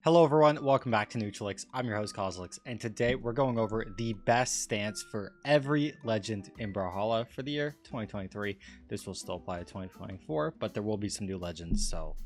Hello everyone, welcome back to Neutralix. I'm your host cosolix, and today we're going over the best stance for every legend in Brawlhalla for the year 2023. This will still apply to 2024, but there will be some new legends, so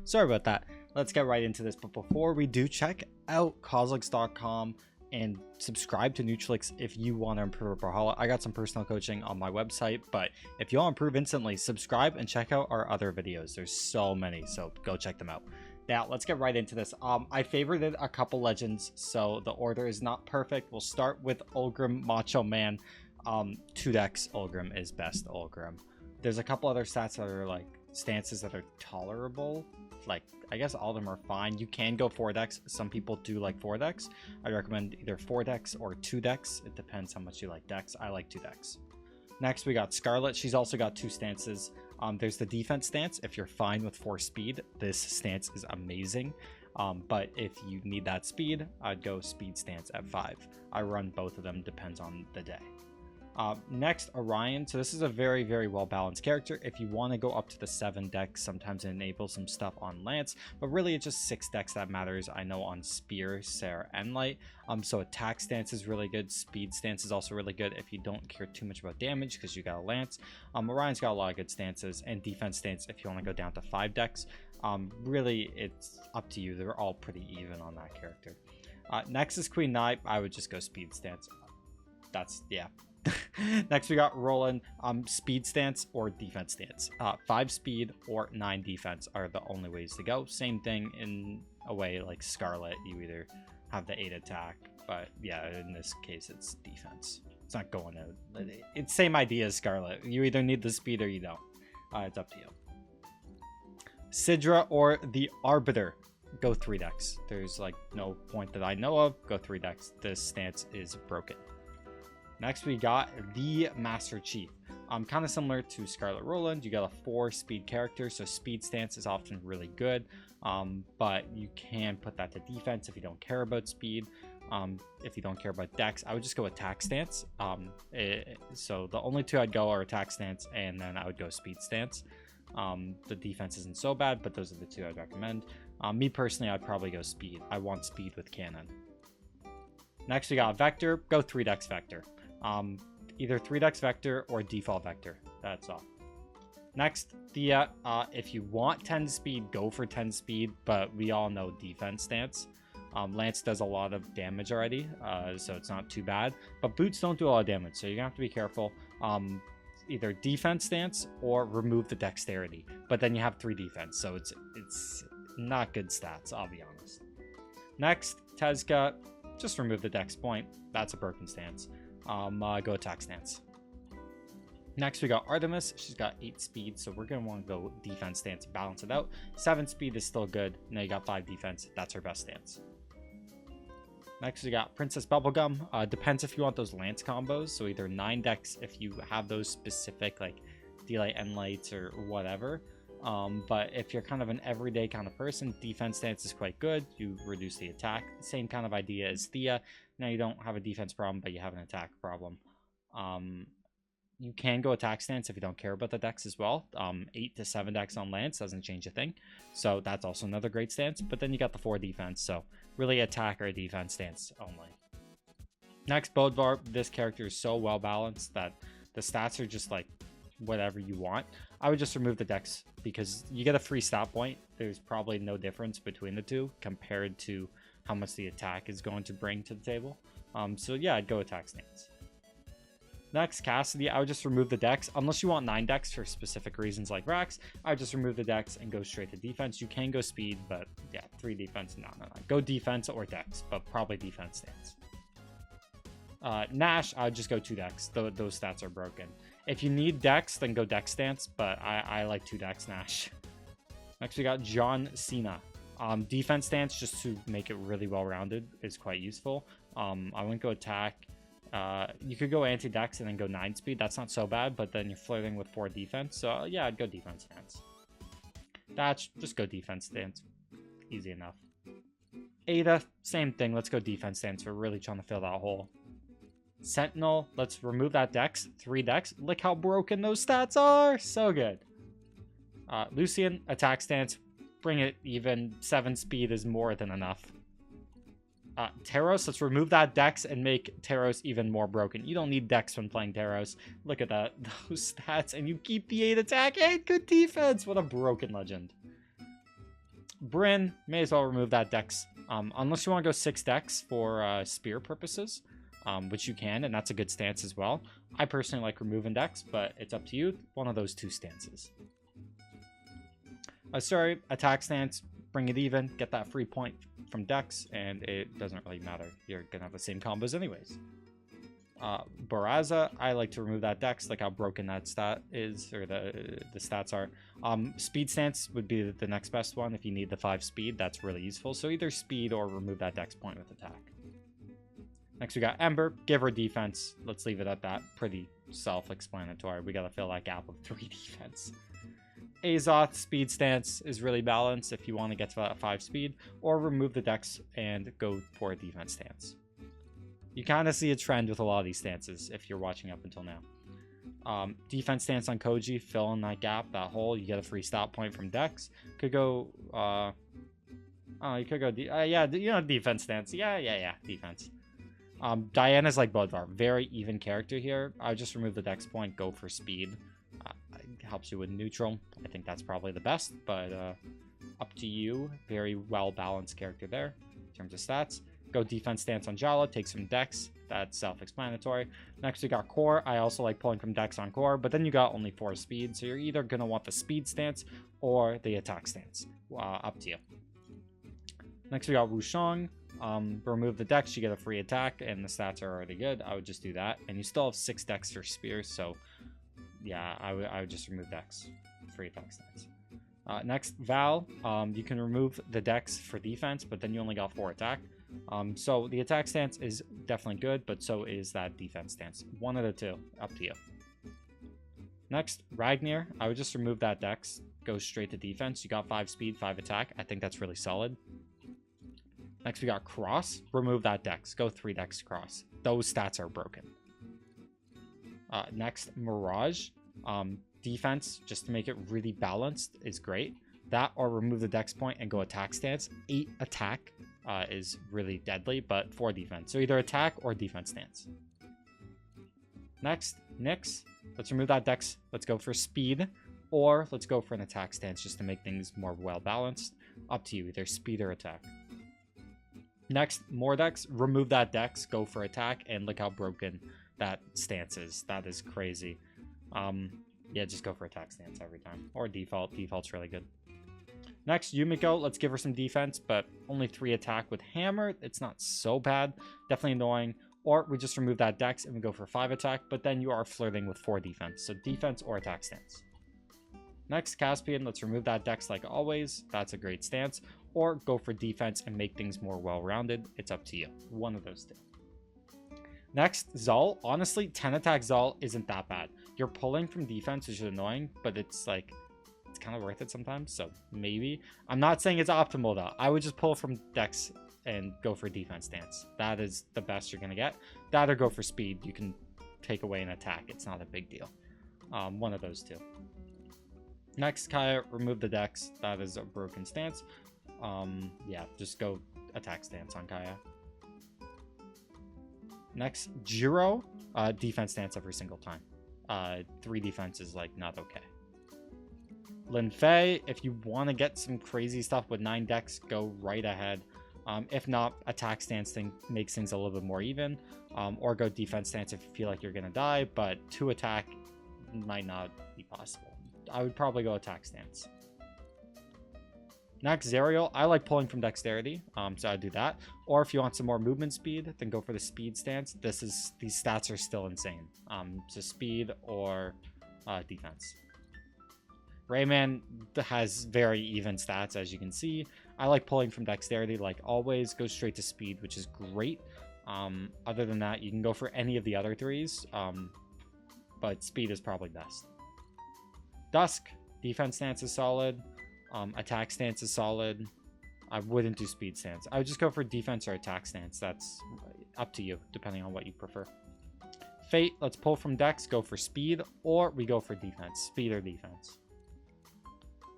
sorry about that. Let's get right into this, but before we do, check out cosolix.com and subscribe to Neutralix if you want to improve Brawlhalla. I got some personal coaching on my website, but if you want to improve instantly, subscribe and check out our other videos. There's so many, so go check them out. Now, let's get right into this. I favorited a couple legends, so the order is not perfect. We'll start with Ulgrim Macho Man. 2-dex Ulgrim is best Ulgrim. There's a couple other stats that are like stances that are tolerable. Like, I guess all of them are fine. You can go 4-dex. Some people do like 4-dex. I recommend either 4-dex or 2-dex. It depends how much you like dex. I like 2-dex. Next, we got Scarlet. She's also got 2 stances. There's the defense stance. If you're fine with 4 speed, this stance is amazing. But if you need that speed, I'd go speed stance at 5. I run both of them, depends on the day. Next, Orion. So this is a very, very well balanced character. If you want to go up to the 7 dex, sometimes it enables some stuff on Lance, but really it's just 6 dex that matters. I know on Spear, Sarah, and Light. So attack stance is really good. Speed stance is also really good if you don't care too much about damage because you got a Lance. Orion's got a lot of good stances, and defense stance if you want to go down to 5 dex. Really, it's up to you. They're all pretty even on that character. Next is Queen Knight. I would just go speed stance. Yeah. Next we got Roland. Speed stance or defense stance. 5 speed or 9 defense are the only ways to go. Same thing in a way like Scarlet. You either have the 8 attack, but yeah, in this case it's defense. It's not going out. It's same idea as Scarlet. You either need the speed or you don't. It's up to you. Sidra or the Arbiter. Go 3 dex. There's like no point that I know of. Go 3 dex. This stance is broken. Next, we got the Master Chief. Kind of similar to Scarlet Roland. You got a 4 speed character, so speed stance is often really good. But you can put that to defense if you don't care about speed. If you don't care about dex, I would just go attack stance. So the only 2 I'd go are attack stance, and then I would go speed stance. The defense isn't so bad, but those are the 2 I'd recommend. Me personally, I'd probably go speed. I want speed with cannon. Next, we got Vector. Go 3 dex Vector. Either 3 dex Vector or default Vector. That's all. Next, Thea. If you want 10 speed, go for 10 speed, but we all know defense stance. Lance does a lot of damage already, so it's not too bad. But boots don't do a lot of damage, so you're gonna have to be careful. Either defense stance or remove the dexterity, but then you have 3 defense, so it's not good stats, I'll be honest. Next, Tezca. Just remove the dex point. That's a broken stance. Go attack stance. Next, we got Artemis. She's got 8 speed, so we're going to want to go defense stance, balance it out. 7 speed is still good. Now you got 5 defense. That's her best stance. Next, we got Princess Bubblegum. Depends if you want those Lance combos. So either 9 dex if you have those specific like D-Light, N-Lights, or whatever. But if you're kind of an everyday kind of person, defense stance is quite good. You reduce the attack. Same kind of idea as Thea. Now you don't have a defense problem, but you have an attack problem. You can go attack stance if you don't care about the dex as well. 8 to 7 dex on Lance doesn't change a thing. So that's also another great stance. But then you got the 4 defense. So really attack or defense stance only. Next, Bodvar. This character is so well balanced that the stats are just like whatever you want. I would just remove the dex because you get a free stat point. There's probably no difference between the 2 compared to how much the attack is going to bring to the table. So yeah, I'd go attack stance. Next, Cassidy. I would just remove the dex unless you want 9 dex for specific reasons like Rax. I would just remove the dex and go straight to defense. You can go speed, but yeah, 3 defense. No. Go defense or dex, but probably defense stance. Nash, I would just go 2 dex. Those stats are broken. If you need dex, then go dex stance, but I like 2 dex Nash. Next, we got John Cena. Defense stance, just to make it really well-rounded, is quite useful. I wouldn't go attack. You could go anti-dex and then go 9 speed. That's not so bad, but then you're flirting with 4 defense. So yeah, I'd go defense stance. That's just go defense stance. Easy enough. Ada, same thing. Let's go defense stance. We're really trying to fill that hole. Sentinel, let's remove that dex. 3 dex. Look how broken those stats are. So good. Lucian, attack stance. bring it even. 7 speed is more than enough. Taros, let's remove that Dex and make Taros even more broken. You don't need Dex when playing Taros. Look at that, those stats, and you keep the 8 attack and good defense. What a broken legend. Bryn, may as well remove that Dex. Unless you want to go 6 Dex for spear purposes, which you can, and that's a good stance as well. I personally like removing Dex, but it's up to you. One of those 2 stances. Sorry, attack stance, bring it even, get that free point from Dex, and it doesn't really matter. You're gonna have the same combos anyways. Baraza, I like to remove that Dex, like how broken that stat is, or the stats are. Speed stance would be the next best one. If you need the 5 speed, that's really useful. So either speed or remove that Dex point with attack. Next we got Ember, give her defense. Let's leave it at that. Pretty self-explanatory. We gotta fill that gap with 3 defense. Azoth, speed stance is really balanced if you want to get to that 5 speed, or remove the Dex and go for a defense stance. You kind of see a trend with a lot of these stances if you're watching up until now. Defense stance on Koji, fill in that gap, that hole. You get a free stop point from Dex. Could go, you could go, defense stance. Yeah, defense. Diana's like Bloodvar, very even character here. I would just remove the Dex point, go for speed. Helps you with neutral. I think that's probably the best, but up to you. Very well balanced character there in terms of stats. Go defense stance on Jala, take some Dex. That's self-explanatory. Next we got Core. I also like pulling from Dex on Core, but then you got only 4 speed, so you're either gonna want the speed stance or the attack stance. Up to you. Next we got Wushang. Remove the Dex, you get a free attack, and the stats are already good. I would just do that, and you still have 6 Dex for spears, so yeah, I would just remove Dex. Free attack stance. Next, Val. You can remove the Dex for defense, but then you only got 4 attack. So the attack stance is definitely good, but so is that defense stance. One of the 2. Up to you. Next, Ragnir. I would just remove that Dex. Go straight to defense. You got 5 speed, 5 attack. I think that's really solid. Next, we got Cross. Remove that Dex. Go 3 Dex Cross. Those stats are broken. Next, Mirage. Defense, just to make it really balanced, is great. That or remove the Dex point and go attack stance. 8 attack is really deadly, but 4 defense. So either attack or defense stance. Next, Nyx. Let's remove that Dex. Let's go for speed, or let's go for an attack stance just to make things more well balanced. Up to you, either speed or attack. Next, Mordex. Remove that Dex, go for attack, and look how broken that stance is. That is crazy. Yeah, just go for attack stance every time, or default. Default's really good. Next, Yumiko. Let's give her some defense, but only 3 attack with hammer. It's not so bad. Definitely annoying. Or we just remove that Dex and we go for 5 attack, but then you are flirting with 4 defense. So defense or attack stance. Next, Caspian. Let's remove that Dex like always. That's a great stance. Or go for defense and make things more well-rounded. It's up to you. One of those 2. Next, Zal. Honestly, 10 attack Zal isn't that bad. You're pulling from defense, which is annoying, but it's like, it's kind of worth it sometimes, so maybe. I'm not saying it's optimal, though. I would just pull from Dex and go for defense stance. That is the best you're going to get. That or go for speed. You can take away an attack. It's not a big deal. One of those 2. Next, Kaya, remove the Dex. That is a broken stance. Yeah, just go attack stance on Kaya. Next, Jiro, defense stance every single time. 3 defense is like not okay. Lin Fei, if you want to get some crazy stuff with 9 Dex, go right ahead. If not, attack stance makes things a little bit more even. Or go defense stance if you feel like you're gonna die, but 2 attack might not be possible. I would probably go attack stance. Next, Zerial. I like pulling from dexterity, so I'd do that. Or if you want some more movement speed, then go for the speed stance. These stats are still insane. So speed or defense. Rayman has very even stats, as you can see. I like pulling from dexterity like always. Go straight to speed, which is great. Other than that, you can go for any of the other 3s, but speed is probably best. Dusk. Defense stance is solid. Attack stance is solid. I wouldn't do speed stance. I would just go for defense or attack stance. That's up to you, depending on what you prefer. Fate, let's pull from Dex, go for speed, or we go for defense. Speed or defense.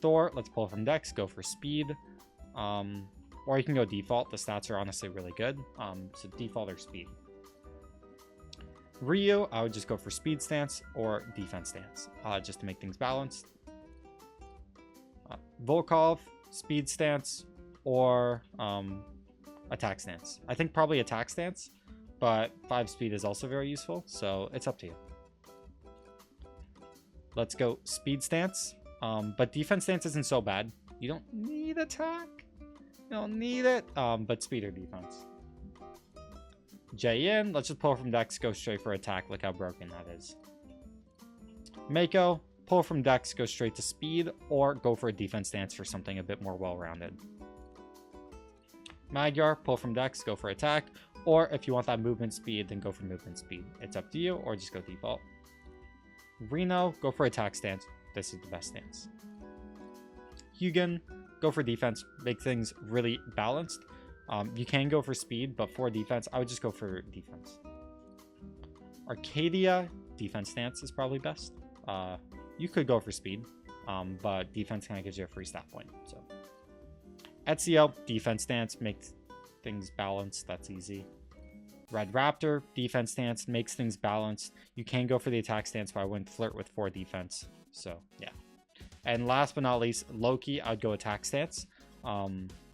Thor, let's pull from Dex, go for speed. Or you can go default. The stats are honestly really good. So default or speed. Ryu, I would just go for speed stance or defense stance, just to make things balanced. Volkov, speed stance or attack stance. I think probably attack stance, but 5 speed is also very useful, so it's up to you. Let's go speed stance, but defense stance isn't so bad. You don't need attack. You don't need it, but speed or defense. J in, let's just pull from Dex, go straight for attack. Look how broken that is. Mako, pull from Dex, go straight to speed, or go for a defense stance for something a bit more well-rounded. Magyar, pull from Dex, go for attack, or if you want that movement speed, then go for movement speed. It's up to you, or just go default. Reno, go for attack stance. This is the best stance. Hugin, go for defense, make things really balanced. You can go for speed, but for defense, I would just go for defense. Arcadia, defense stance is probably best. You could go for speed, but defense kind of gives you a free stat point. So, Ezio, defense stance, makes things balanced. That's easy. Red Raptor, defense stance, makes things balanced. You can go for the attack stance, but I wouldn't flirt with 4 defense. So, yeah. And last but not least, Loki, I'd go attack stance.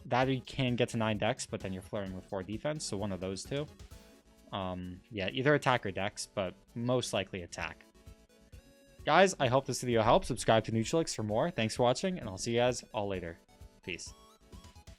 That you can get to 9 dex, but then you're flirting with 4 defense, so one of those two. Yeah, either attack or dex, but most likely attack. Guys, I hope this video helped. Subscribe to cosolix for more. Thanks for watching, and I'll see you guys all later. Peace.